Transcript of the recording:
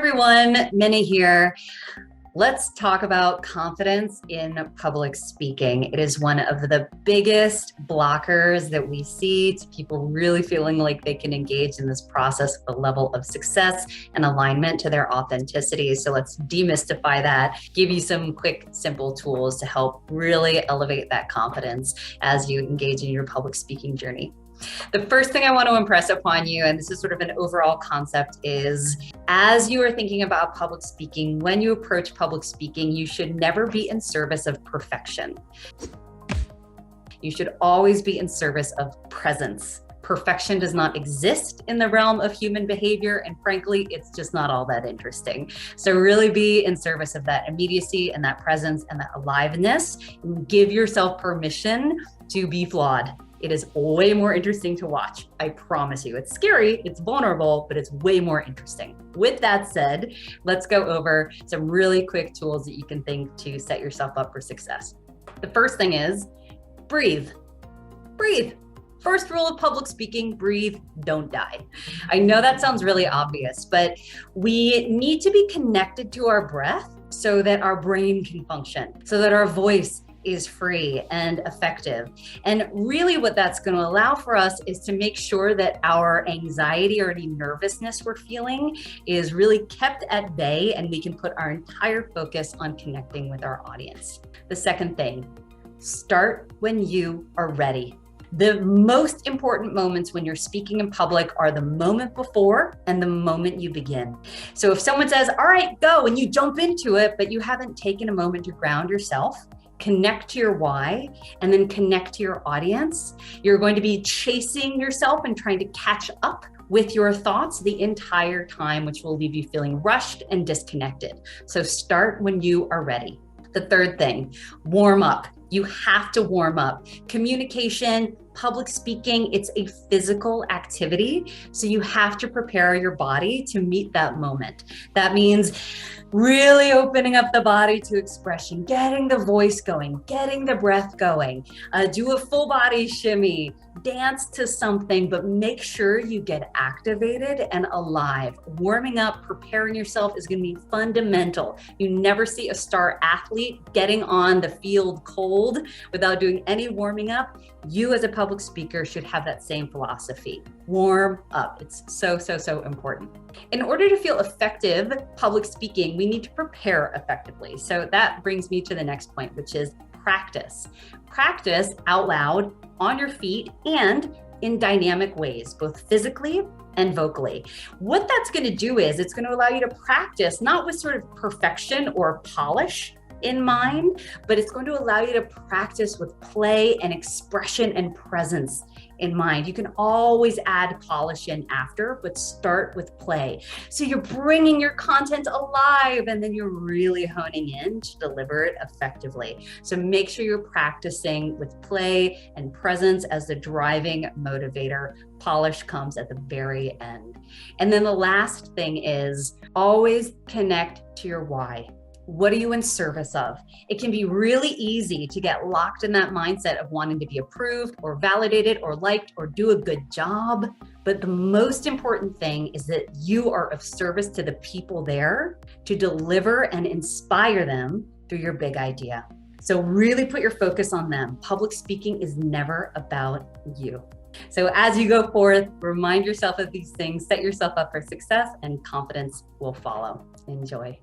everyone, Minnie here. Let's talk about confidence in public speaking. It is one of the biggest blockers that we see to people really feeling like they can engage in this process with a level of success and alignment to their authenticity. So let's demystify that, give you some quick, simple tools to help really elevate that confidence as you engage in your public speaking journey. The first thing I want to impress upon you, and this is sort of an overall concept, is as you are thinking about public speaking, when you approach public speaking, you should never be in service of perfection. You should always be in service of presence. Perfection does not exist in the realm of human behavior, and frankly, it's just not all that interesting. So really be in service of that immediacy and that presence and that aliveness, and give yourself permission to be flawed. It is way more interesting to watch. I promise you. It's scary, it's vulnerable, but it's way more interesting. With that said, let's go over some really quick tools that you can think to set yourself up for success. The first thing is breathe. Breathe. First rule of public speaking, breathe, don't die. I know that sounds really obvious, but we need to be connected to our breath so that our brain can function, so that our voice is free and effective. And really what that's going to allow for us is to make sure that our anxiety or any nervousness we're feeling is really kept at bay, and we can put our entire focus on connecting with our audience. The second thing, start when you are ready. The most important moments when you're speaking in public are the moment before and the moment you begin. So if someone says, all right, go, and you jump into it, but you haven't taken a moment to ground yourself, connect to your why, and then connect to your audience, you're going to be chasing yourself and trying to catch up with your thoughts the entire time, which will leave you feeling rushed and disconnected. So start when you are ready. The third thing, warm up. You have to warm up. Communication, public speaking, it's a physical activity. So you have to prepare your body to meet that moment. That means really opening up the body to expression, getting the voice going, getting the breath going, do a full body shimmy, dance to something, but make sure you get activated and alive. Warming up, preparing yourself is going to be fundamental. You never see a star athlete getting on the field cold without doing any warming up. You as a public speaker should have that same philosophy. Warm up. It's so important. In order to feel effective public speaking, we need to prepare effectively. So that brings me to the next point, which is practice. Practice out loud, on your feet, and in dynamic ways, both physically and vocally. What that's going to do is it's going to allow you to practice not with sort of perfection or polish in mind, but it's going to allow you to practice with play and expression and presence in mind. You can always add polish in after, but start with play. So you're bringing your content alive, and then you're really honing in to deliver it effectively. So make sure you're practicing with play and presence as the driving motivator. Polish comes at the very end. And then the last thing is always connect to your why. What are you in service of? It can be really easy to get locked in that mindset of wanting to be approved or validated or liked or do a good job. But the most important thing is that you are of service to the people there to deliver and inspire them through your big idea. So really put your focus on them. Public speaking is never about you. So as you go forth, remind yourself of these things, set yourself up for success, and confidence will follow. Enjoy.